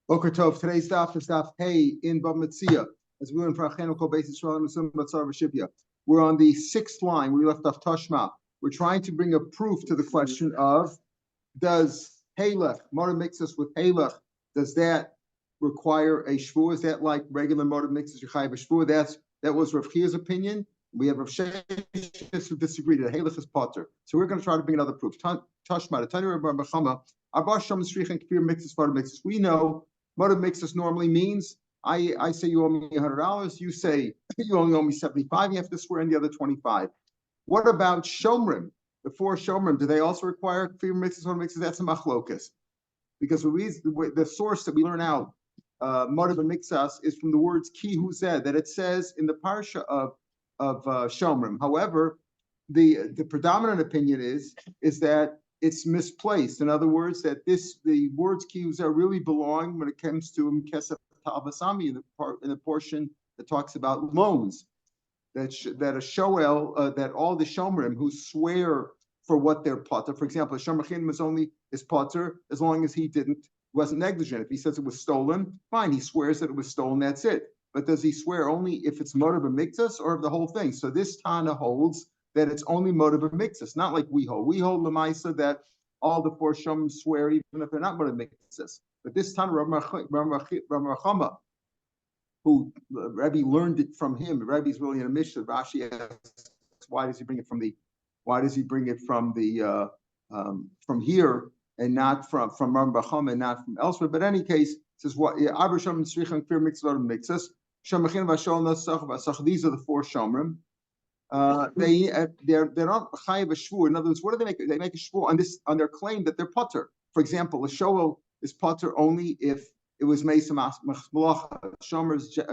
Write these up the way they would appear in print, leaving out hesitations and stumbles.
Boker Tov. Today's daf is daf Hey in Mציעא. As we learn from Achenu basis we're on the sixth line. We left off Tashma. We're trying to bring a proof to the question of does Halach, motor mixes with Halach, does that require a shvur? Is that like regular motor mixes? You chayav a shvur? That was Rav Chia's opinion. We have Rav Shapiro who disagreed that Halach is potter. So we're going to try to bring another proof. Tashma, the Tanya Rabbi Mechama, Abba Sham Strichen Kfir mixes, motor mixes. We know motor mixes normally means I say you owe me $100. You say you only owe me $75. You have to swear in the other 25. What about shomrim? The four shomrim, do they also require kfir mixes, motor mixes? That's a machlokas. Because the source that we learn out, motor mixas, is from the words ki huzeh, that it says in the parsha of shomrim. However, the predominant opinion is that it's misplaced. In other words, that the words ki huzeh really belong when it comes to kesef talvasami in the portion that talks about loans. That a shoel, that all the shomrim who swear for what they're potter. For example, a shomer is potter as long as he wasn't negligent. If he says it was stolen, fine, he swears that it was stolen. That's it. But does he swear only if it's motive of mixus or of the whole thing? So this Tana holds that it's only motive of mixus, not like we hold. We hold Lamaisa that all the four shomrim swear even if they're not motive of mixus. But this Tana, Rav Meir, who Rebbe learned it from him. Rebbe's really in a Mishnah. Rashi asks, why does he bring it from here and not from Rambam Chacham and not from elsewhere? But in any case, it says what? These are the four shomrim. They're not chayav a shvur. In other words, what do they make? They make a shvur on their claim that they're potter. For example, a shoel is potter only if it was Meisa Malacha. A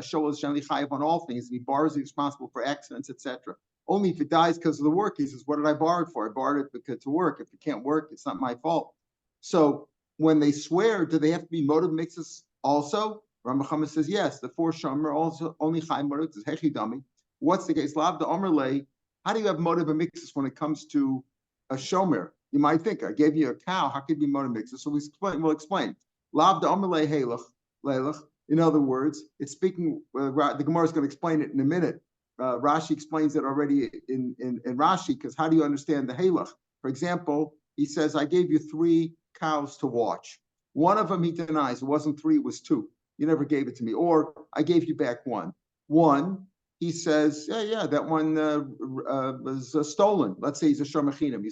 shoel is generally chayav on all things. He borrows, he's responsible for accidents, etc. Only if it dies because of the work, he says, what did I borrow it for? I borrowed it because to work. If it can't work, it's not my fault. So when they swear, do they have to be motive mixes also? Rambam Chacham says, yes, the four shomer also only chayav motive is hechidami. What's the case? Lav the Omerle, how do you have motive mixes when it comes to a shomer? You might think, I gave you a cow, how could it be motive mixes? So we'll explain. Lav the Omerle Halach. In other words, it's speaking, the Gemara is going to explain it in a minute. Rashi explains it already in Rashi, because how do you understand the halach? For example, he says, I gave you 3 cows to watch. One of them he denies. It wasn't 3, it was 2. You never gave it to me. Or I gave you back 1. One, he says, yeah, that one was stolen. Let's say he's a shomachinam.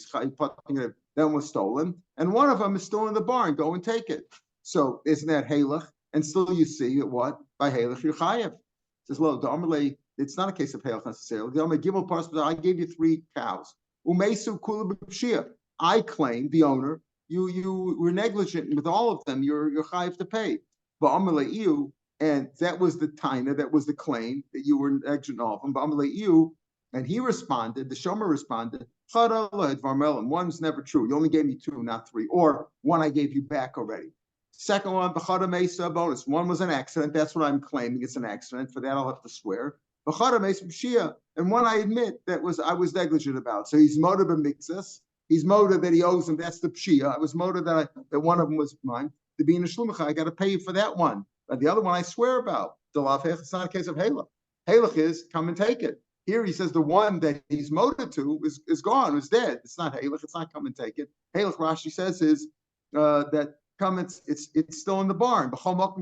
That one was stolen. And one of them is still in the barn. Go and take it. So isn't that halach? And still you see that what? By halach, you're chayav. It says, look, the Amalei, it's not a case of halach necessarily. The Amalei gimel parsha, I gave you 3 cows. Umesu kula b'pshia. I claim, the owner, you were negligent with all of them. You're chayav to pay. But Amalei you, and that was the taina, that was the claim that you were negligent of them. But Amalei you, and he responded, the shomer responded, one's never true. You only gave me 2, not 3. Or 1 I gave you back already. Second one, b'chada mesa bonus. 1 was an accident. That's what I'm claiming. It's an accident. For that, I'll have to swear. B'chada mesa b'shia. And 1 I admit I was negligent about. So he's motive b'mixas. He's motive that he owes him. That's the pshia. I was motive that one of them was mine. To be in a shlumacha, I got to pay you for that one. But the other one I swear about. It's not a case of halach. Halach is come and take it. Here he says the one that he's motive to is gone, is dead. It's not halach. It's not come and take it. Halach, Rashi says, is that it's still in the barn. Halach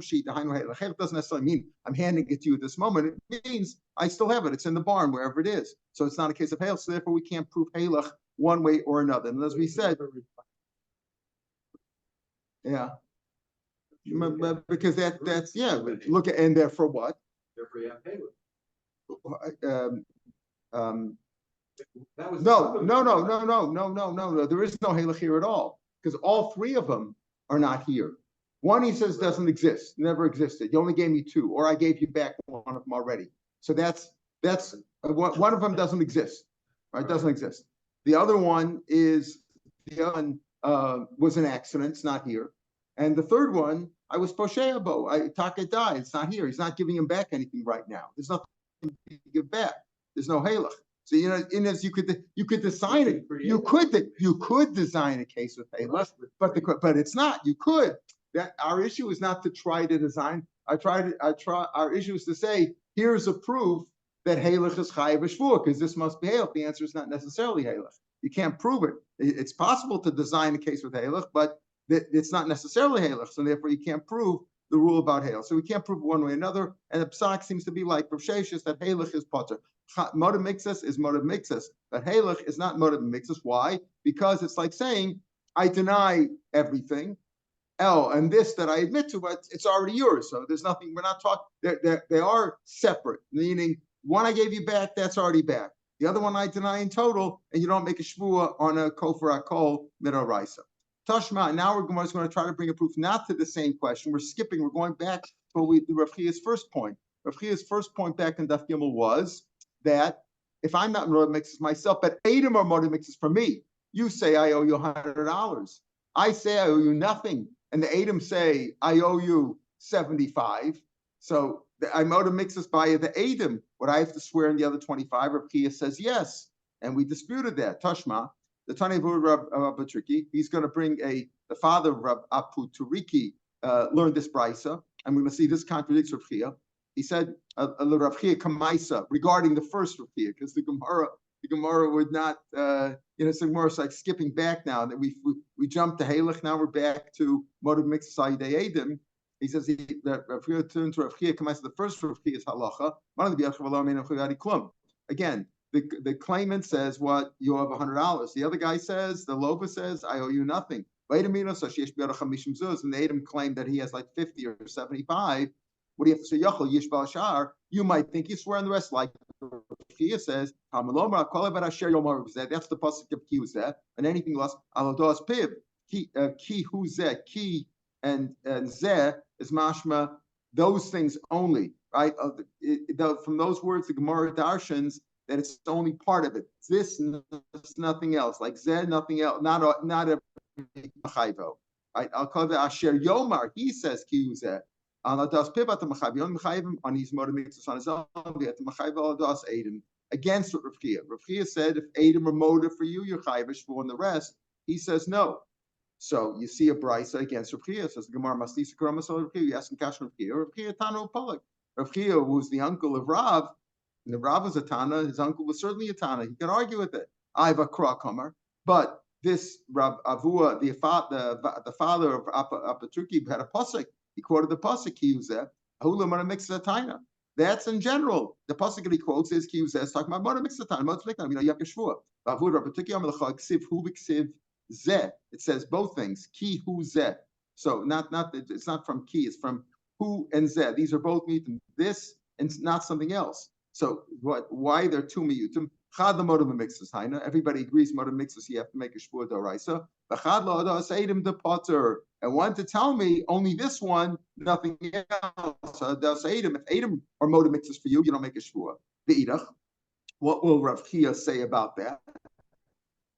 doesn't necessarily mean I'm handing it to you at this moment. It means I still have it. It's in the barn wherever it is. So it's not a case of halach. So therefore we can't prove halach one way or another. And as we said, yeah. Because that's look at, and therefore what? Therefore you have halach. No. There is no halach here at all, because all 3 of them are not here. One he says doesn't exist, never existed. You only gave me 2, or I gave you back 1 of them already. So that's one of them doesn't exist, right? Doesn't exist. The other one was an accident. It's not here. And the third one, I was posheabo. Taka died. It's not here. He's not giving him back anything right now. There's nothing to give back. There's no halach. So you could design it. You could design a case with halach, but it's not. You could. that our issue is not to try to design. Our issue is to say, here's a proof that Halach is Chayav Shvua, because this must be Halach. The answer is not necessarily Halach. You can't prove it. It's possible to design a case with Halach, but it's not necessarily Halach. So therefore, you can't prove the rule about Halach. So we can't prove one way or another. And the psak seems to be like Rav Sheshes that Halach is potter. Motiv mixus is motiv mixus, but Halach is not motiv mixus. Why? Because it's like saying, I deny everything. And this that I admit to, but it's already yours. So there's nothing, we're not talking, they are separate, meaning one I gave you back, that's already back. The other one I deny in total, and you don't make a shvua on a kofar akol midoraisa. Tashma, now we're going to try to bring a proof not to the same question. We're skipping, we're going back to Rav Chia's first point. Rav Chia's first point back in Daf Yomi was that if I'm not motiv mixes myself, but Adam are motiv mixes for me, you say I owe you $100. I say I owe you nothing. And the Adam say, I owe you 75. So I motiv mixes by the Adam. Would I have to swear in the other 25? Rav Chia says yes. And we disputed that. Tashma, the Tanevur Rav Batriki, he's going to bring the father of Rav Apu Turiki, learned this brisa. I'm going to see this contradicts Rav Chia. He said, Rav Chia Kamaisa, regarding the first Rav Chia, because the Gemara would not, it's like like skipping back now. That we jumped to Halach, now we're back to motiv mixes ayidei Edim. He says that Rav Chia turned to Rav Chia Kamaisa. The first Rav Chia is halacha. Again, the claimant says what you owe $100. The other guy says, the Lova says, I owe you nothing. And the Adam claimed that he has like 50 or 75. What do you have to say? Yachol Yishbal Shar. You might think you swear on the rest, like Chia says. That's the pasuk of ki uzeh, and anything else. Alodos piv ki huzeh ki and zeh is mashma. Those things only, right? From those words, the Gemara darshans that it's only part of it. This, nothing else. Like zeh, nothing else. Not a chayvo, right? Al kol asher yomar. He says ki uzeh. On his motiv mixes on his own, against what Rav Chia. Rav Chia said, if Adam are motive for you, you're chayiv for the rest. He says no. So you see a brisa against Rav Chia. Says the Gemara Maslisa Karamas Rav Chia. You ask him Kash Rav Chia. Rav Chia Tanu Palak. Rav Chia, who was the uncle of Rav, and the Rav was a Tana. His uncle was certainly a Tana. He could argue with it. I have a Krakomer, but this Rav Avua, the father of Apatruki, had a pasuk. He quoted the pasuk Kiyuzeh, Ahula Mona Mixataina. That's in general. The pasuk that he quotes is Kiyuzeh, is talking about Mona Mixataina, Mona Mixataina, you have Yeshua. Avur Rabbatiki Amalachag, Ksiv Hu Ksiv Zeh. It says both things. Ki Hu Zeh. So it's not from Ki, it's from Hu and Zeh. These are both mutim. This and not something else. So why there are two miyutim? Chad the motiv mixes haina. Everybody agrees motiv mixes. You have to make a shvua d'oraisa. Chad lo adas edim de potter. And one to tell me only this one, nothing else. Adas edim. If edim are motiv mixes for you, you don't make a shvua. The idach. What will Rav Chia say about that?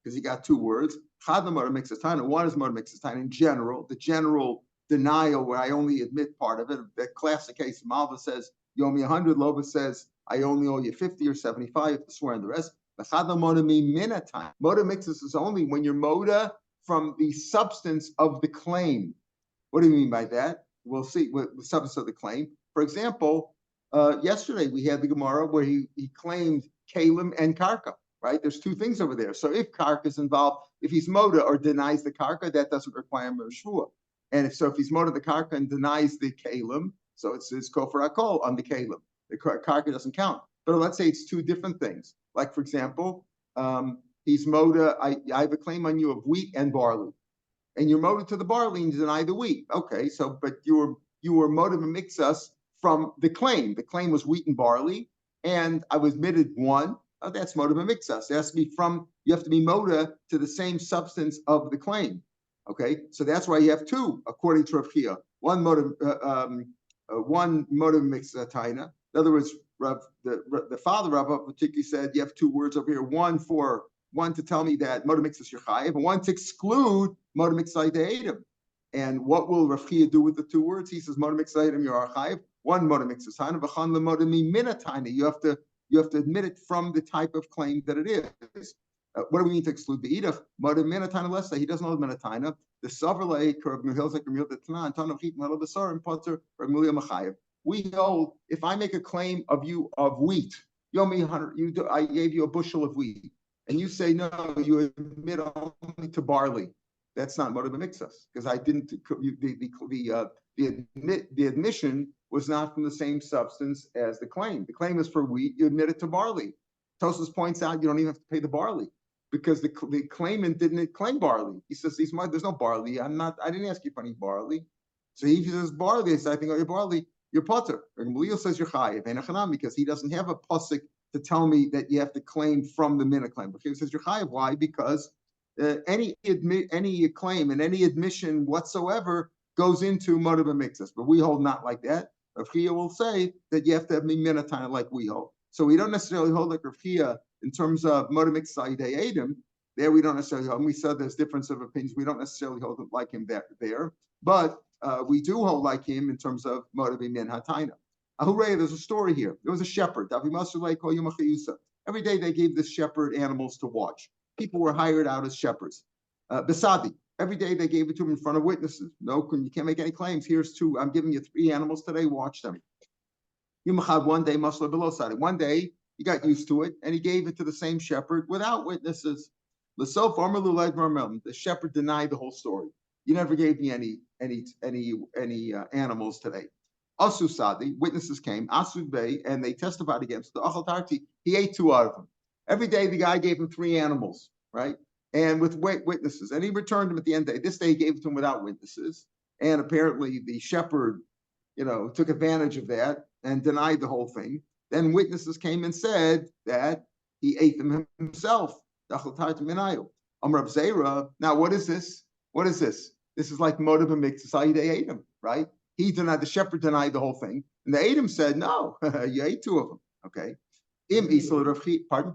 Because he got two words. Chad the motiv mixes haina. One is motiv mixes haina in general. The general denial where I only admit part of it. The classic case. Malva says Yomi 100. Lova says I only owe you 50 or 75. You have to swear on the rest. Moda mixes is only when you're moda from the substance of the claim. What do you mean by that? We'll see what the substance of the claim. For example, yesterday we had the Gemara where he claimed kalim and karka, right? There's two things over there. So if karka is involved, if he's moda or denies the karka, that doesn't require a shvua. And if he's moda the karka and denies the kalim, so it's kofar akol on the kalim. The karka doesn't count. But let's say it's two different things. Like, for example, he's moda, I have a claim on you of wheat and barley. And you're moda to the barley and you deny the wheat. Okay, so, but you were moda to mix us from the claim. The claim was wheat and barley, and I was admitted one. Oh, that's moda to mix us. It has to be you have to be moda to the same substance of the claim. Okay, so that's why you have two, according to Rav Chia. One moda mix taina. In other words, the father of particularly said you have two words over here. One to tell me that moda mixes your chayiv, and one to exclude moda mixes Adam. And what will Rav Chia do with the two words? He says moda mixes Adam, you're chayiv. One moda mixes taina, v'chan lemoda mi mina taina. You have to admit it from the type of claim that it is. What do we need to exclude? The Edach, Modav Minatana Lesta, he doesn't know the Minatana. The Savarle, Kurb Nuhilzek, Ramil the Tanan, Tana Chit, Mel the Sar, and Potter, Ramulia Machayev. We hold, if I make a claim of you of wheat, Yomi 100, I gave you a bushel of wheat, and you say, no, you admit only to barley. That's not Modav Mixas, because I didn't, the admission was not from the same substance as the claim. The claim is for wheat, you admit it to barley. Tosfos points out you don't even have to pay the barley, because the claimant didn't claim barley. He says, there's no barley. I didn't ask you for any barley. So he says barley. I said, I think, oh, you're barley, you're potter. Gamaliel says you're chayiv, because he doesn't have a pasuk to tell me that you have to claim from the minute claim. But he says you're chayiv. Why? Because any claim and any admission whatsoever goes into modav mixus. But we hold not like that. Rav Chia will say that you have to have minatana like we hold. So we don't necessarily hold like Rav Chia in terms of modav mixus ayidei edim. There we don't necessarily hold. We said there's difference of opinions. We don't necessarily hold like him there. But we do hold like him in terms of modav min hataina. Ahurei, there's a story here. There was a shepherd. Every day they gave this shepherd animals to watch. People were hired out as shepherds. Besadi. Every day they gave it to him in front of witnesses. No, you can't make any claims. Here's 2. I'm giving you 3 animals today. Watch them. One day, one day he got used to it, and he gave it to the same shepherd without witnesses. The shepherd denied the whole story. You never gave me any animals today. Asu Sadi, witnesses came, Asu Bey, and they testified against the Achal Tarti. He ate 2 out of them. Every day the guy gave him 3 animals, right? And with witnesses, and he returned them at the end of the day. This day he gave it to him without witnesses, and apparently the shepherd, took advantage of that and denied the whole thing. Then witnesses came and said that he ate them himself. Now what is this? What is this? This is like modav mixus ayidei edim, right? He denied, the shepherd denied the whole thing, and the edim said, no, you ate 2 of them. Okay. Pardon?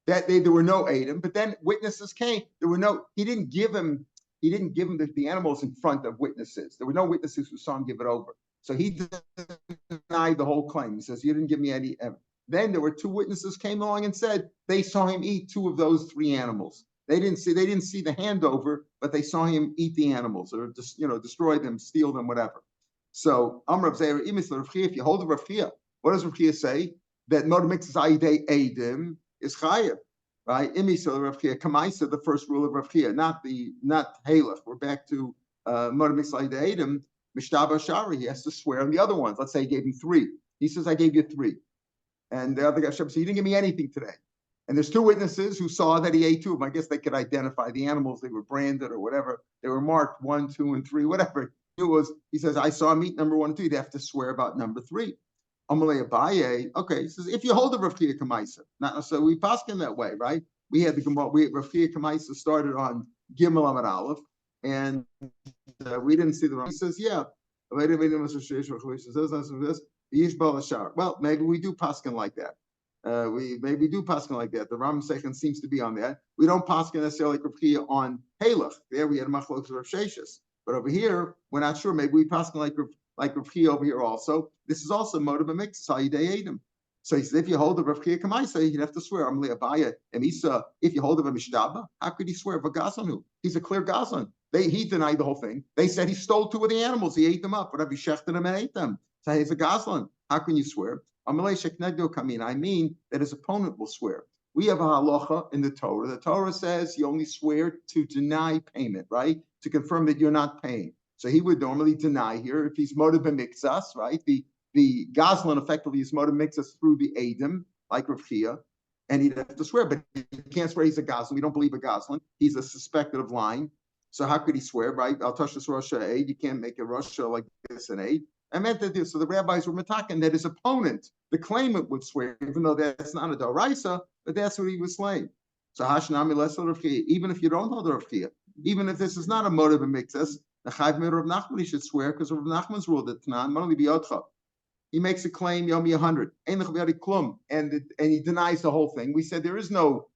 That there were no edim, but then witnesses came. He didn't give him the animals in front of witnesses. There were no witnesses who saw him give it over. So he denied the whole claim. He says, you didn't give me any. Then there were 2 witnesses came along and said they saw him eat 2 of those 3 animals. They didn't see the handover, but they saw him eat the animals or just, destroy them, steal them, whatever. So Rav Zera, if you hold the Rav Chia, what does Rav Chia say? That modav mixus ayidei edim is chayev, right? Imisel Rav Chia, Kamaisa, the first rule of Rav Chia, not halach. We're back to modav mixus ayidei edim. Mishtaba Shari, he has to swear on the other ones. Let's say he gave him 3. He says, I gave you 3. And the other guy says, you didn't give me anything today. And there's 2 witnesses who saw that he ate 2 of them. I guess they could identify the animals. They were branded or whatever. They were marked 1, 2, and 3, whatever. He says, I saw him eat number 1 and 2. They have to swear about number 3. Amalei Abaye. Okay, he says, if you hold the Rav Chia Kamaisa, not necessarily we paskin that way, right? We had Rav Chia Kamaisa started on Gimel Amud Aleph, and we didn't see the wrong. He says, yeah. Well, maybe we do paskin like that. We do paskin like that. The Ram Second seems to be on that. We don't paskin necessarily like Rav Chia on Halach. There we had a machlokes of Rav Sheshis. But over here, we're not sure. Maybe we paskin like Rav Chia over here also. This is also modav mixus ayidei edim. So he says, if you hold the Rav Chia Kamaisa, you'd have to swear. Amalei Abaye Emisa. If you hold of a mishtaba, how could he swear? V'gazlanu. He's a clear gazlan. He denied the whole thing. They said he stole 2 of the animals. He ate them up. Whatever, he shechted them and ate them. So he's a gazlan. How can you swear? I mean that his opponent will swear. We have a halacha in the Torah. The Torah says you only swear to deny payment, right? To confirm that you're not paying. So he would normally deny here if he's modav mixus, right? The gazlan effectively is modav mixus through the edim, like Rav Chia, and he'd have to swear, but he can't swear he's a gazlan. We don't believe a gazlan. He's a suspected of lying. So how could he swear, right? I'll touch this Rasha aid. You can't make a Rasha like this an aid. I meant that so the rabbis were mataken that his opponent, the claimant, would swear, even though that's not a doraisa, but that's what he was saying. So hashnami lesel Rav Chia, even if you don't hold Rav Chia, even if this is not a modav mixus, the chayv mir Rav Nachman he should swear because Rav Nachman's rule that Tanan only be yotcha. He makes a claim Yomi 100, and he denies the whole thing. We said there's no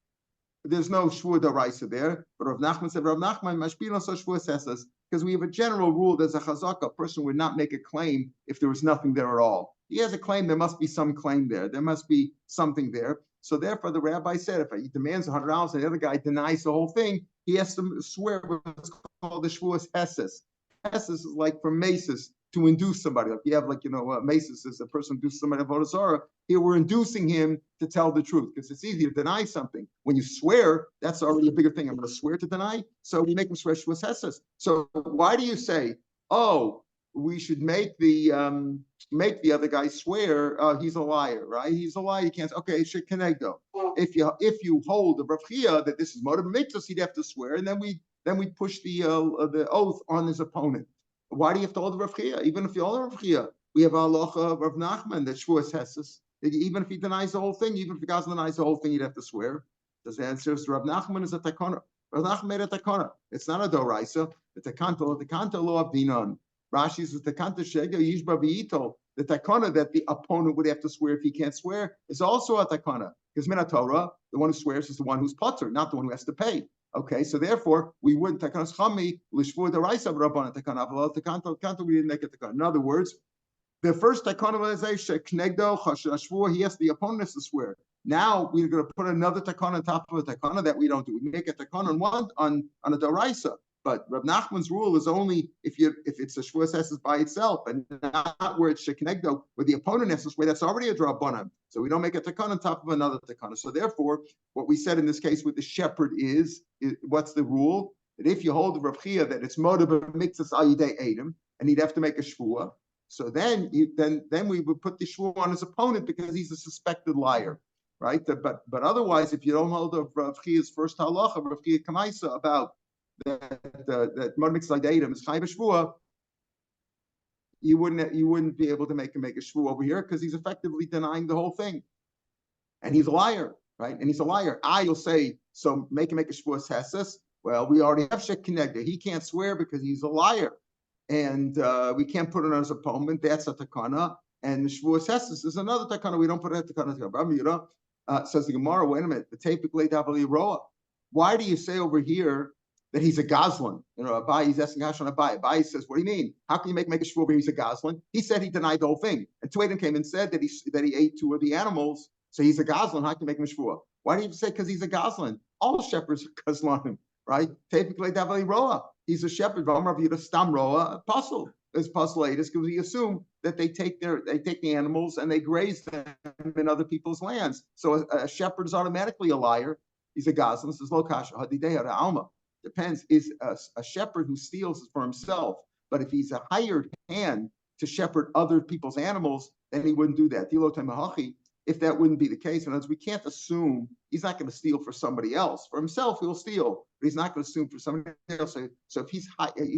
shvur doraisa there, but Rav Nachman said Rav Nachman mashpil so shvur says because we have a general rule. There's a chazaka. A person would not make a claim if there was nothing there at all. He has a claim. There must be some claim there. There must be something there. So therefore, the rabbi said, if he demands $100 and the other guy denies the whole thing, he has to swear what's called the shvuas hesses. Hesses is like for mesis, to induce somebody. Like you have, mesis is a person induces somebody to avodah zarah. Here we're inducing him to tell the truth because it's easy to deny something. When you swear, that's already a bigger thing. I'm going to swear to deny. So we make him swear shvuas hesses. So why do you say, oh, we should make the other guy swear he's a liar, right? He's a liar. You can't say, okay, shekenegdo. If you hold the Rav Chia that this is motive mitzvah, he'd have to swear, and then we push the oath on his opponent. Why do you have to hold the Rav Chia? Even if you hold the Rav Chia, we have halacha of Rav Nachman that shvuas hesses. Even if he denies the whole thing, even if the guy denies the whole thing, he'd have to swear. The answer is Rav Nachman is a takana. Rav Nachman made a takana. It's not a doraisa. It's a kanto law of dinan. Rashi's is the kanta shega yishba v'yito. The takana that the opponent would have to swear if he can't swear is also a takana. Because min Torah, the one who swears is the one who's potter, not the one who has to pay. Okay, so therefore we wouldn't takanas chami lishvur the raisa rabbanan takana avol takanto we didn't make a takana. In other words, the first takana is knegdo chashashvur. He has the opponent has to swear. Now we're going to put another takana on top of a takana that we don't do. We make a takana on a daraisa. But Rav Nachman's rule is only if it's a shvuas hesses by itself, and not where it's sheknegdo, where the opponent has to swear. That's already a drabanan. So we don't make a takana on top of another takana. So therefore, what we said in this case with the shepherd is what's the rule? That if you hold the Rav Chia that it's motive mitzvahs ayidei edim, and he'd have to make a shvua. So then we would put the shvua on his opponent because he's a suspected liar, right? But otherwise, if you don't hold the Rav Chia's first halacha, Rav Chia Kamaisa about that motive mitzvah ayidei edim is chai b'shvua, you wouldn't be able to make a shvua over here because he's effectively denying the whole thing, and he's a liar, right? And he's a liar. You'll say so. Make a shvua hesses. Well, we already have shek connected. He can't swear because he's a liar, and we can't put it on his opponent. That's a takana, and the shvuas hesses is another takana. We don't put it at takana. Says the Gemara. Wait a minute. The tapik leidavali roa. Why do you say over here that he's a goslin? Abai, he's asking Hashem Abai. Abai says, what do you mean? How can you make a shvua where he's a goslin? He said he denied the whole thing, and Tuadim came and said that he ate two of the animals, so he's a goslin. How can you make him a shvua? Why do you say because he's a goslin? All shepherds are goslanim. Right? He's a shepherd. Puzzle is puzzleitis because we assume that they take the animals and they graze them in other people's lands. So a shepherd is automatically a liar. He's a goslin. Says alma. Depends. Is a shepherd who steals for himself. But if he's a hired hand to shepherd other people's animals, then he wouldn't do that. If that wouldn't be the case, in other words, we can't assume he's not going to steal for somebody else. For himself, he'll steal, but he's not going to assume for somebody else. So if he's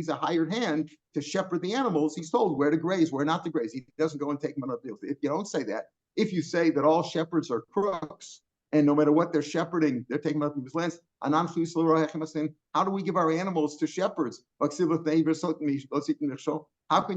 a hired hand to shepherd the animals, he's told where to graze, where not to graze. He doesn't go and take them on other fields. If you don't say that, if you say that all shepherds are crooks, and no matter what they're shepherding, they're taking other people's lands. How do we give our animals to shepherds? How can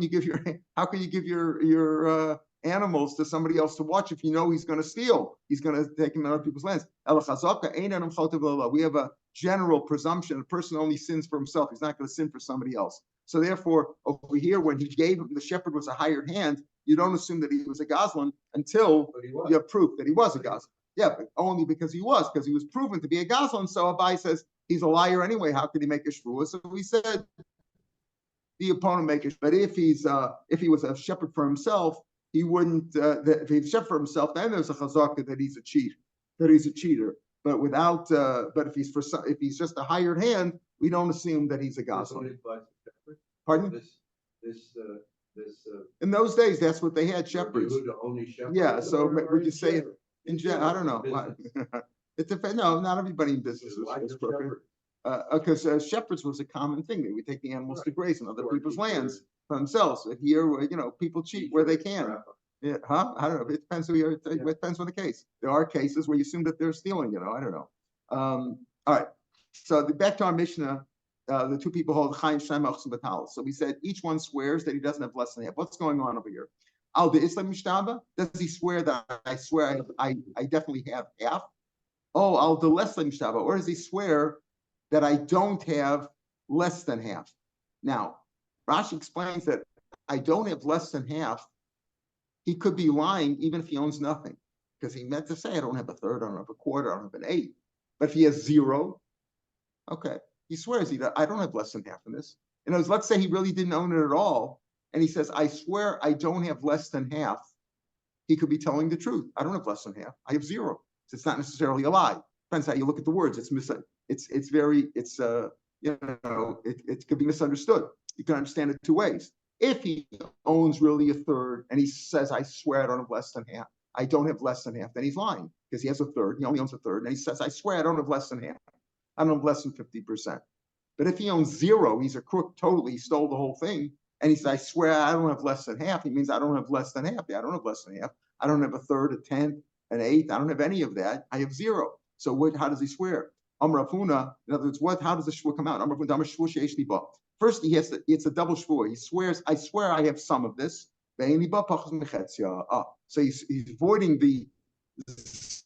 you give your animals to somebody else to watch if you know he's going to steal? He's going to take them out of people's lands. We have a general presumption a person only sins for himself. He's not going to sin for somebody else. So therefore, over here, when he gave him, the shepherd was a hired hand, you don't assume that he was a goslin until you have proof that he was a goslin. Yeah, but only because he was proven to be a goslin. So Abai says he's a liar anyway. How could he make a shvuah? So we said the opponent make it. But if he was a shepherd for himself, he wouldn't. If he's a shepherd for himself, then there's a chazaka that he's a cheater. But without, but if he's just a hired hand, we don't assume that he's a goslin. Pardon? In those days, that's what they had, shepherds. Yeah. So would you say in general? I don't know. It depends. No, not everybody in business is crooked. Because shepherds was a common thing. They would take the animals to graze on other people's lands for themselves. Here, people cheat where they can. Yeah, I don't know. It depends who you're. It depends on the case. There are cases where you assume that they're stealing. I don't know. All right. So back to our Mishnah. The two people hold Chaim Shem Achsim Batal. So we said each one swears that he doesn't have less than half. What's going on over here? Al the Islam Mishtaba. Does he swear that I swear I definitely have half? Oh, al the less than Mishtaba. Or does he swear that I don't have less than half? Now, Rashi explains that I don't have less than half. He could be lying even if he owns nothing. because he meant to say, I don't have a third, I don't have a quarter, I don't have an eighth. But if he has zero, okay, he swears, I don't have less than half in this. In other words, let's say he really didn't own it at all, and he says, I swear I don't have less than half. He could be telling the truth. I don't have less than half. I have zero. So it's not necessarily a lie. Depends how you look at the words. It could be misunderstood. You can understand it two ways. If he owns really a third and he says, I swear I don't have less than half, I don't have less than half, then he's lying because he has a third. He only owns a third. And he says, I swear I don't have less than half. I don't have less than 50%. But if he owns zero, he's a crook totally. He stole the whole thing. And he says, I swear I don't have less than half. He means I don't have less than half. Yeah, I don't have less than half. I don't have a third, a tenth, an eighth. I don't have any of that. I have zero. So how does he swear? Amar Afuna, in other words, how does the shvua come out? First, it's a double shvua. He swears, I swear I have some of this. So he's avoiding the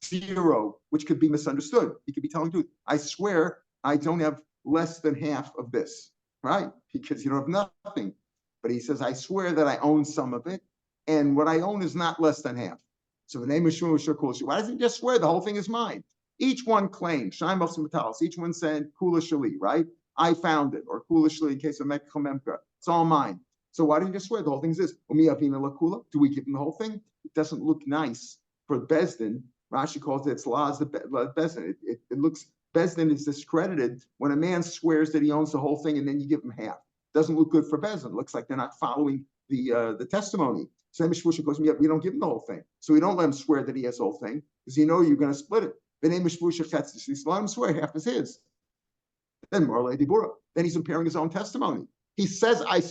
zero, which could be misunderstood. He could be telling the truth. I swear I don't have less than half of this, right? Because you don't have nothing. But he says, I swear that I own some of it, and what I own is not less than half. So the name of Shua, why doesn't he just swear the whole thing is mine? Each one claims, each one said, Kula Shali, right? I found it, or Kula Shali in case of Mekcha Memka. It's all mine. So why didn't you just swear the whole thing is this? Do we give him the whole thing? It doesn't look nice for Bezdin. Rashi calls it, it's Laz the Bezdin. It looks, Bezdin is discredited when a man swears that he owns the whole thing and then you give him half. Doesn't look good for Bezdin. It looks like they're not following the testimony. So we don't give him the whole thing. So we don't let him swear that he has the whole thing because you know you're going to split it. Let him swear half is his. Then he's impairing his own testimony. He says, I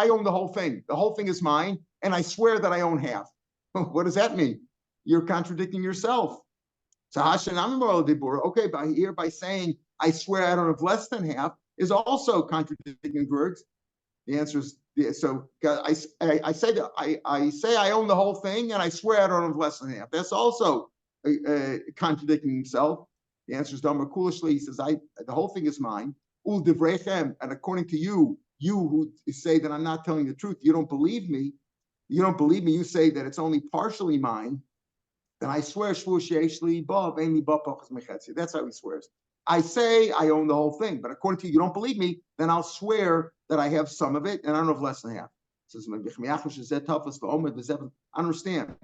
own the whole thing. The whole thing is mine, and I swear that I own half. What does that mean? You're contradicting yourself. So okay, by saying I swear I don't have less than half is also contradicting words. The answer is so. I say that I say I own the whole thing, and I swear I don't have less than half. That's also contradicting himself. The answer is Damar Kulishli. He says the whole thing is mine. Ul devrechem, and according to you who say that I'm not telling the truth, you don't believe me. You don't believe me. You say that it's only partially mine. Then I swear shvu sheishli bav ainli bav pachas mechetzi. That's how he swears. I say I own the whole thing, but according to you, you don't believe me. Then I'll swear that I have some of it, and I don't have less than half. It says, I understand.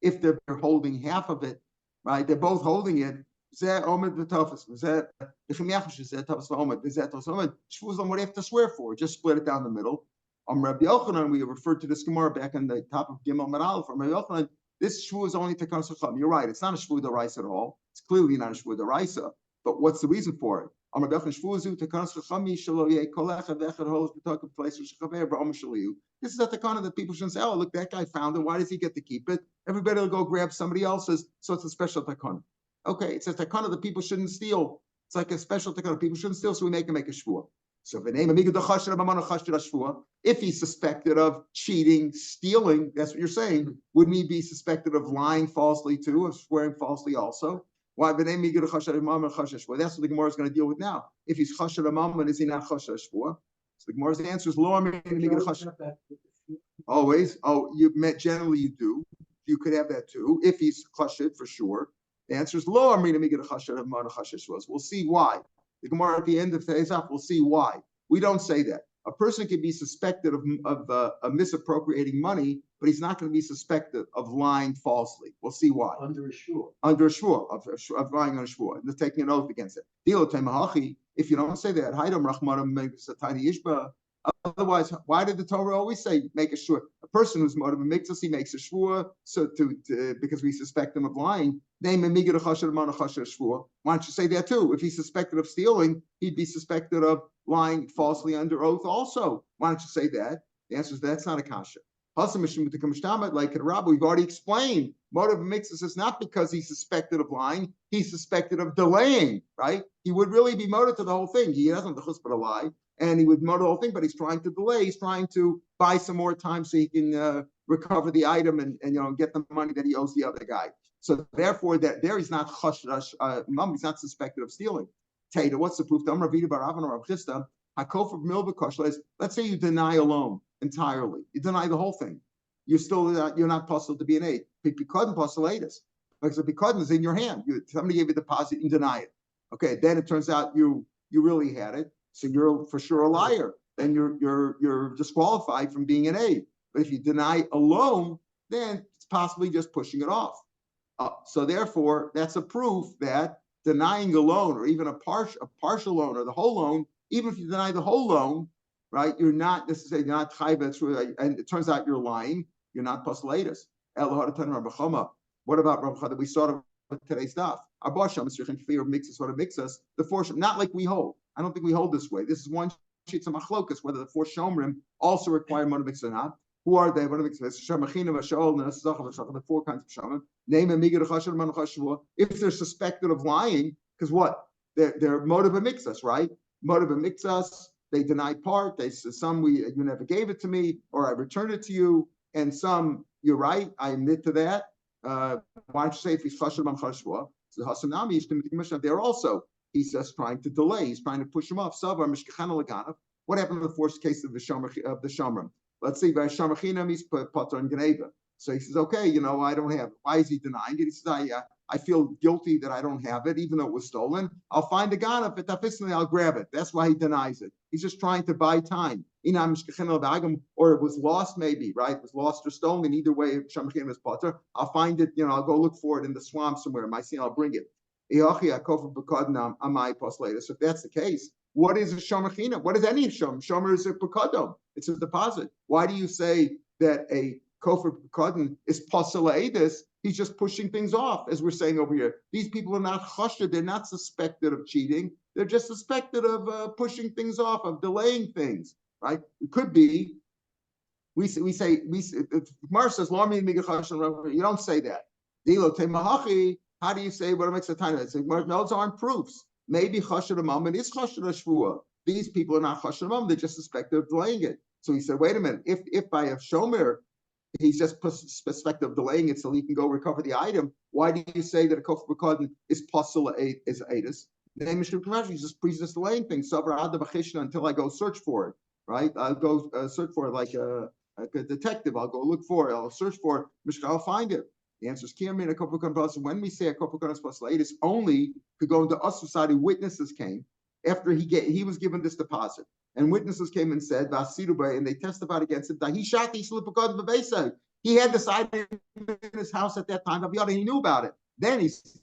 If they're holding half of it, right? They're both holding it. What do you have to swear for? Just split it down the middle. Rabbi Yochanan, we referred to this Gemara back on the top of Gimel Meral. From Rabbi Yochanan, this shvu is only Tekan Sucham. You're right. It's not a shvu d'oraisa at all. It's clearly not a shvu d'oraisa. But what's the reason for it? This is a takana that people shouldn't say, oh, look, that guy found it. Why does he get to keep it? Everybody will go grab somebody else's. So it's a special takana. Okay, it's a takana that people shouldn't steal. It's like a special takana. People shouldn't steal, so we make a shvua. So if he's suspected of cheating, stealing, that's what you're saying, wouldn't he be suspected of lying falsely too, of swearing falsely also? Why? That's what the Gemara is going to deal with now. If he's chashad amaman, is he not chashad shvua? So the Gemara's answer is lo. Always. Oh, generally you do. You could have that too. If he's chashad for sure. The answer is lo. We'll see why. The Gemara at the end of today's up, we'll see why. We don't say that. A person can be suspected of misappropriating money, but he's not going to be suspected of lying falsely. We'll see why. Under a shvua. Under a shvua, of lying on a shvua, and taking an oath against it. If you don't say that, otherwise, why did the Torah always say make a shvua? A person who's motive makes us, he makes a shvua, so because we suspect him of lying. Why don't you say that too? If he's suspected of stealing, he'd be suspected of lying falsely under oath also. Why don't you say that? The answer is that's not a kasha. Like Rabbi, we've already explained. Motive makes us is not because he's suspected of lying, he's suspected of delaying, right? He would really be motive to the whole thing. He doesn't have the chutzpah to lie, and he would motive the whole thing, but he's trying to delay. He's trying to buy some more time so he can recover the item and get the money that he owes the other guy. So therefore, that there he's not chashash, he's not suspected of stealing. Tater, what's the proof? Let's say you deny a loan entirely. You deny the whole thing. you're not possible to be an aid. Picadon postulatus. Because the picadon is in your hand. Somebody gave you a deposit, you deny it. Okay, then it turns out you really had it, so you're for sure a liar. Then you're disqualified from being an aid. But if you deny a loan, then it's possibly just pushing it off. So therefore, that's a proof that denying a loan or even a partial loan or the whole loan, even if you deny the whole loan, right, you're not necessarily not chayv, and it turns out you're lying. You're not postulatus. What about Rav Chada? We saw today's daf. Our basham makes us what it makes us. The four, not like we hold. I don't think we hold this way. This is one sheet of machlokas whether the four shomrim also require motivix or not. Who are they? Motivix. The four kinds of shomrim. Name and migad chashur. If they're suspected of lying, because what? They're motive mixus, right? Motive mixus. They deny part. They say some you never gave it to me, or I returned it to you, and some you're right. I admit to that. Why don't you say if he's chashur man chashua? So Hasanami they're also. He's just trying to delay. He's trying to push him off. Savar mishkachana leganav. What happened in the first case of the shomrim? Let's see, by shamachinam he's potter and geneva. So he says, okay, I don't have it. Why is he denying it? He says, I feel guilty that I don't have it, even though it was stolen. I'll find a ganav, but I'll grab it. That's why he denies it. He's just trying to buy time. Or it was lost, maybe, right? It was lost or stolen. Either way, shamachinam is potter. I'll find it. I'll go look for it in the swamp somewhere. I'll bring it. So if that's the case, what is a shomachina? What is any shom? Shomer is a pekadon. It's a deposit. Why do you say that a kofer pekadon is poselaedis? He's just pushing things off, as we're saying over here. These people are not chashed. They're not suspected of cheating. They're just suspected of pushing things off, of delaying things. Right? It could be. We say. Mar says, you don't say that. How do you say what makes a time? Those aren't proofs. Maybe chashed amam is chashed shvua. These people are not chashed amam; they're just suspected of delaying it. So he said, "Wait a minute. If by a shomer, he's just suspected of delaying it, so he can go recover the item. Why do you say that a kofer b'kadon is possible is aedis? He's just delaying things. Until I go search for it. Right? I'll go search for it like a detective. I'll go look for it. I'll search for it. I'll find it." The answer is when we say a kopakonas plus latest only could go into us society. Witnesses came after he was given this deposit, and witnesses came and said and they testified against him that he had decided in his house at that time. He knew about it. Then he's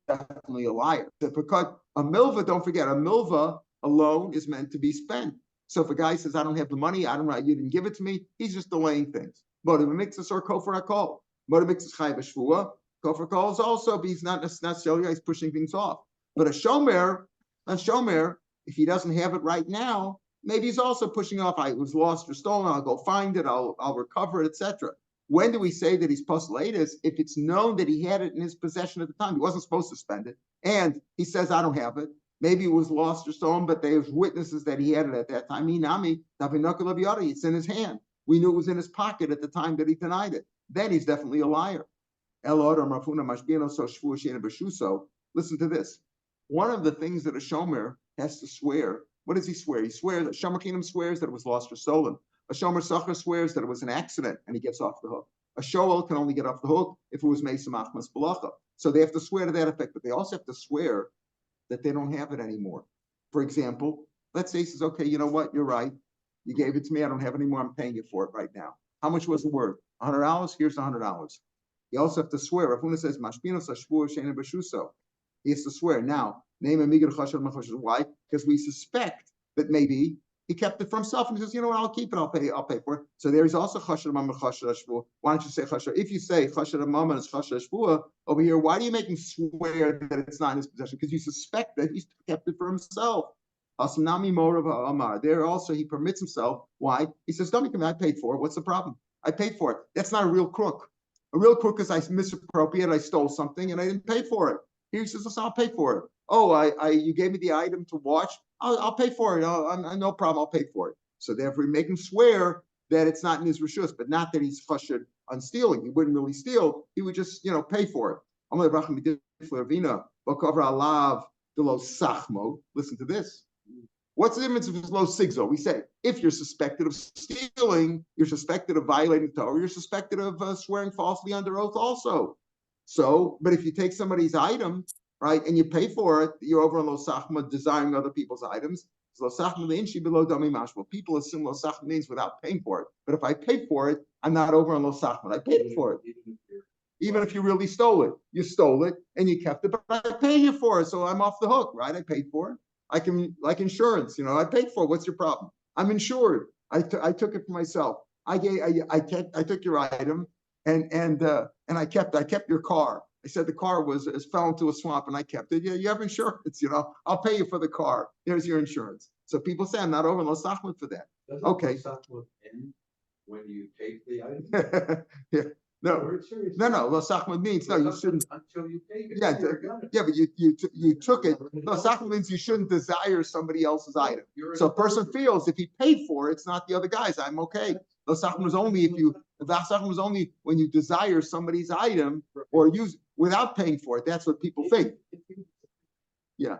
definitely a liar. Because a milva, don't forget, a milva alone is meant to be spent. So if a guy says, "I don't have the money, you didn't give it to me," he's just delaying things. But if it makes us or kofar akol. Motivix is chayv shvua. Kofar calls also, but he's not necessarily he's pushing things off. But a shomer, if he doesn't have it right now, maybe he's also pushing off. It was lost or stolen. I'll go find it. I'll recover it, etc. When do we say that he's postulatus? If it's known that he had it in his possession at the time, he wasn't supposed to spend it, and he says, "I don't have it." Maybe it was lost or stolen, but there's witnesses that he had it at that time. It's in his hand. We knew it was in his pocket at the time that he denied it. Then he's definitely a liar. Listen to this. One of the things that a shomer has to swear, what does he swear? He swears, a shomer swears that it was lost or stolen. A shomer sacher swears that it was an accident and he gets off the hook. A shoel can only get off the hook if it was meisa machmas balacha. So they have to swear to that effect, but they also have to swear that they don't have it anymore. For example, let's say he says, "Okay, you know what? You're right. You gave it to me. I don't have it anymore. I'm paying you for it right now." How much was it worth? $100. Here's $100. You also have to swear. Rafuna says, "Mashpinos ashvur sheina b'shuso." He has to swear. Now, name a migad chashur machashur. Why? Because we suspect that maybe he kept it for himself and he says, "You know what? I'll keep it. I'll pay for it." So there is also chashur mam chashur ashvur. Why don't you say chashur? If you say chashur mam is chashur ashvur over here, why do you make him swear that it's not in his possession? Because you suspect that he's kept it for himself. Asanami morav amar. There also he permits himself. Why? He says, "Don't make him. I paid for it. What's the problem? I paid for it." That's not a real crook. A real crook is I misappropriated, I stole something, and I didn't pay for it. Here he says, "Listen, I'll pay for it." "Oh, you gave me the item to watch. I'll pay for it. No problem. I'll pay for it." So therefore, we make him swear that it's not in his reshus, but not that he's chashud on stealing. He wouldn't really steal. He would just, pay for it. Listen to this. What's the difference if it's lo sigzo? We say if you're suspected of stealing, you're suspected of violating the Torah, you're suspected of swearing falsely under oath also. So, but if you take somebody's item, right, and you pay for it, you're over on lo sachma, desiring other people's items. So lo sachma leinshi below dami mashma. People assume lo sachma means without paying for it. But if I pay for it, I'm not over on lo sachma. I paid for it. Even if you really stole it, you stole it and you kept it, but I pay you for it, so I'm off the hook, right? I paid for it. I can, like insurance, I paid for it. What's your problem? I'm insured. I took it for myself. I took your item and I kept your car. I said the car fell into a swamp and I kept it. Yeah, you have insurance, I'll pay you for the car. Here's your insurance. So people say I'm not over lo sachma for that. Doesn't okay. Lo sachma end when you take the item? Yeah. No, lo sachma means no, you shouldn't. Until you take it. Yeah, but you took it. Lo sachma means you shouldn't desire somebody else's item. So a person feels if he paid for it, it's not the other guy's. I'm okay. Lo sachma is only when you desire somebody's item or use without paying for it. That's what people think. Yeah.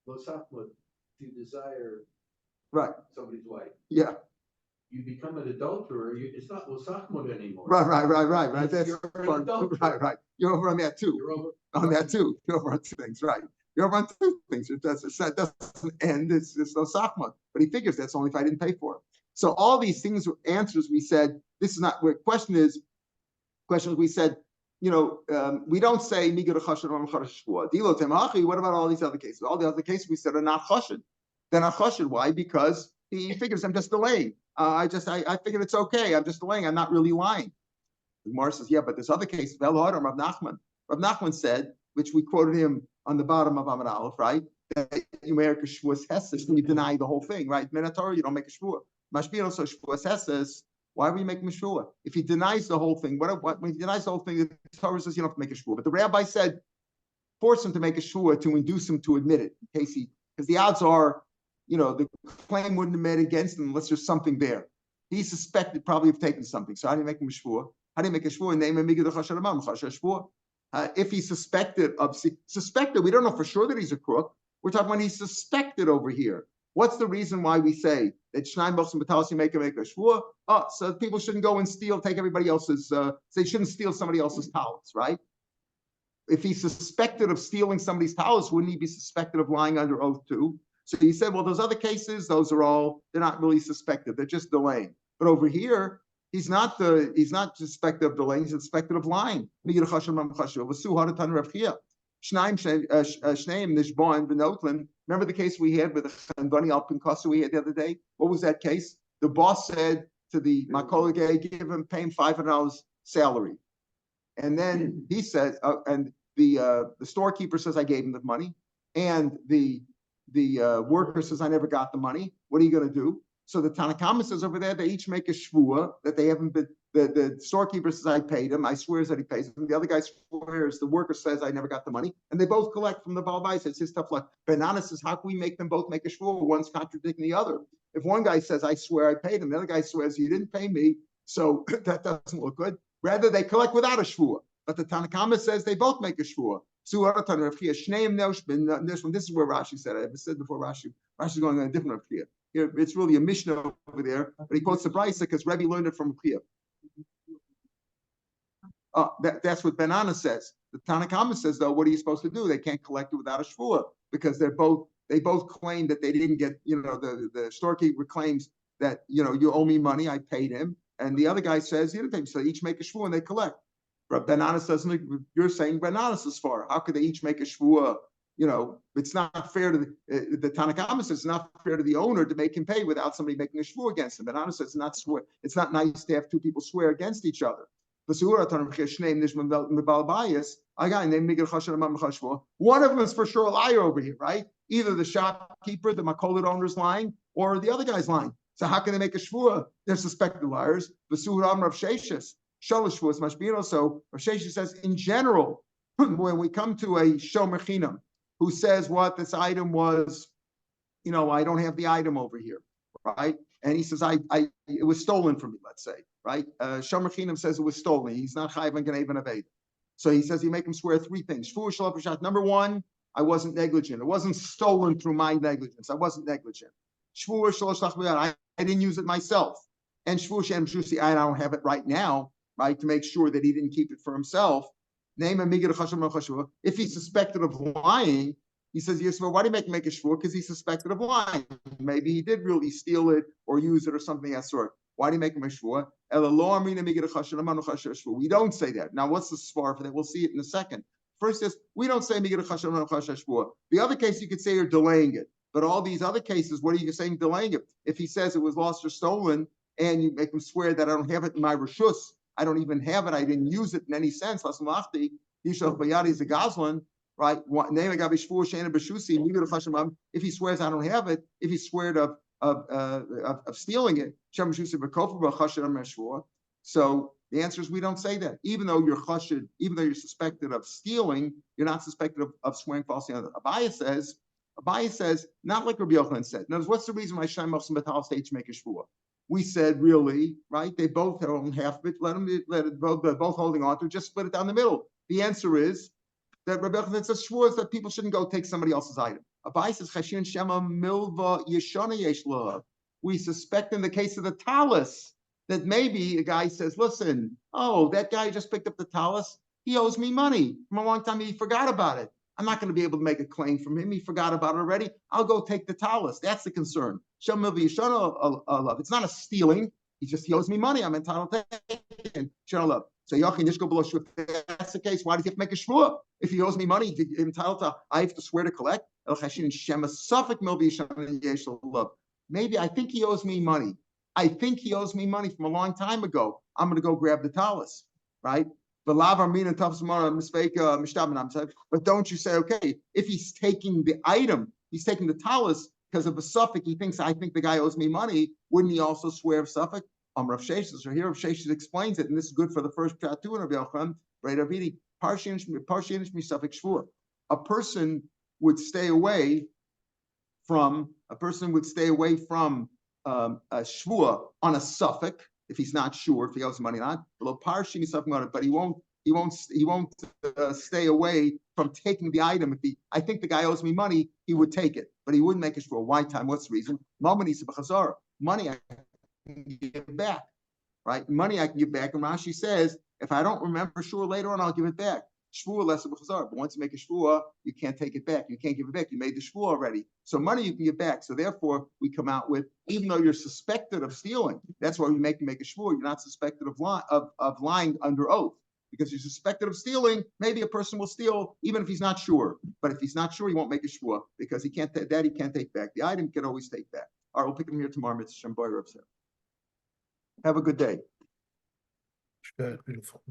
Lo sachma, if you desire somebody's wife. Yeah. You become an adulterer. It's not lo sachma anymore. Right. That's right. You're over on that too. You're over on that too. You're over on two things, right? You're over on two things. It doesn't end. It's no sachma. But he figures that's only if I didn't pay for it. So all these things were answers. We said this is not where questions. We said, we don't say migad chashed shvua. Dilo temachi. What about all these other cases? All the other cases we said are not chashed. They're not chashed. Why? Because he figures I'm just delaying. I figured it's okay. I'm just delaying. I'm not really lying. The Gemara says, yeah, but there's other cases. Rav Nachman. Rav Nachman said, which we quoted him on the bottom of Amud Aleph, right? That you make a shvuas hesses when you deny the whole thing, right? Torah, you don't make a shvuah. Mashpiro so shvuas hesses. Why would you make a shvuah? If he denies the whole thing, when he denies the whole thing, the Torah says you don't have to make a shvuah. But the rabbi said, force him to make a shvuah to induce him to admit it, in case because the odds are, the claim wouldn't have made against him unless there's something there. He suspected probably of taking something. So how do you make him a shvuah? How do you make a shvuah? Name him shvuah. If he's suspected, we don't know for sure that he's a crook. We're talking when he's suspected over here. What's the reason why we say that Shnaim Bochs Batalis make a shvuah? So people shouldn't go and take everybody else's. They shouldn't steal somebody else's talents, right? If he's suspected of stealing somebody's talents, wouldn't he be suspected of lying under oath too? So he said, well, those other cases, they're not really suspected. They're just delaying. But over here, he's not suspected of delaying. He's suspected of lying. Remember the case we had with the Chandani Al Pinkasu we had the other day? What was that case? The boss said to the Makolige, pay him $500 salary. And then he said, and the storekeeper says, I gave him the money. And the worker says, I never got the money. What are you going to do? So the Tanakama says over there, they each make a shvuah that they haven't been, the storekeeper says, I paid him. I swears that he pays him. The other guy swears, the worker says, I never got the money. And they both collect from the Baal Bayis. It's his tough luck. Banana says, how can we make them both make a shvuah? One's contradicting the other. If one guy says, I swear I paid him, the other guy swears, you didn't pay me. So that doesn't look good. Rather, they collect without a shvuah. But the Tanakama says they both make a shvuah. This is where Rashi said it. I said before Rashi's going on a different Rav. Here, it's really a Mishnah over there, but he quotes the Brisa because Rebbe learned it from Rav. That's what Banana says. The Tanakama says, though, what are you supposed to do? They can't collect it without a shvuah because they both claim that they didn't get, the storekeeper claims that, you owe me money, I paid him. And the other guy says, you didn't pay me. So they each make a shvuah and they collect. But Bananas doesn't. You're saying Bananas is far. How could they each make a shvuah? It's not fair to the Tanakama says it's not fair to the owner to make him pay without somebody making a shvuah against him. Bananas says it's not nice to have two people swear against each other. One of them is for sure a liar over here, right? Either the shopkeeper, the makolit owner is lying, or the other guy's lying. So how can they make a shvuah? They're suspected liars. So Rav Sheshes says, in general, when we come to a shomer chinam who says what this item was, I don't have the item over here, right? And he says, it was stolen from me, let's say, right? Shomer chinam says it was stolen. He's not chayv and ganei and aved. So he says you make him swear three things. Number one, I wasn't negligent. It wasn't stolen through my negligence. I wasn't negligent. Shvur shalosh tachmiyot, I didn't use it myself. And shvur shem shusi, I don't have it right now, right, to make sure that he didn't keep it for himself. Name a migid chashem chashua. If he's suspected of lying, he says, yes, well, why do you make a shvur? Because he's suspected of lying. Maybe he did really steal it or use it or something of that sort. Why do you make him a shvur? We don't say that. Now, what's the svar for that? We'll see it in a second. First is, we don't say migid chashem shvur. The other case, you could say you're delaying it. But all these other cases, what are you saying delaying it? If he says it was lost or stolen, and you make him swear that I don't have it in my reshus, I don't even have it, I didn't use it in any sense, right? If he swears I don't have it, if he swears of stealing it, so the answer is we don't say that. Even though you're chashid, even though you're suspected of stealing, you're not suspected of swearing falsely on it. Abaye says, not like Rabbi Yochanan said. Now, what's the reason why Shem Machsim Batal states make a shvua? We said, really, right? They both own half of it. Let it both holding on to it. Just split it down the middle. The answer is that Rabbi Yochanan says shvua is that people shouldn't go take somebody else's item. Abaye says Chashin Shema Milva Yeshana Yesh Lav. We suspect in the case of the talus that maybe a guy says, listen, oh, that guy just picked up the talus. He owes me money from a long time. He forgot about it. I'm not going to be able to make a claim from him. He forgot about it already. I'll go take the talus. That's the concern. It's not a stealing. He owes me money. I'm entitled to it. So Yachin just go below shvua. If that's the case, why does he have to make a shvua? If he owes me money, entitled to, I have to swear to collect. Maybe I think he owes me money. I think he owes me money from a long time ago. I'm going to go grab the talus, right? But don't you say, okay, if he's taking the item, he's taking the talus because of a suffix, he thinks, I think the guy owes me money, wouldn't he also swear of suffix? Rav Sheshes, or here Rav Sheshes explains it, and this is good for the first chapter of Rav Yochanan, a person would stay away from a shvua on a suffix if he's not sure if he owes money or not. But he won't stay away from taking the item. If I think the guy owes me money, he would take it, but he wouldn't make it for a why time. What's the reason? Money I can give back, right? Money I can give back. And Rashi says, if I don't remember sure later on, I'll give it back. Shvua less of a chazar, but once you make a shvua, you can't take it back. You can't give it back. You made the shvua already. So money you can give back. So therefore, we come out with, even though you're suspected of stealing, that's why we make you make a shvua. You're not suspected of lying under oath. Because you're suspected of stealing, maybe a person will steal even if he's not sure. But if he's not sure, he won't make a shvua because he can't take back. The item he can always take back. All right, we'll pick him here tomorrow. Have a good day. Good, beautiful.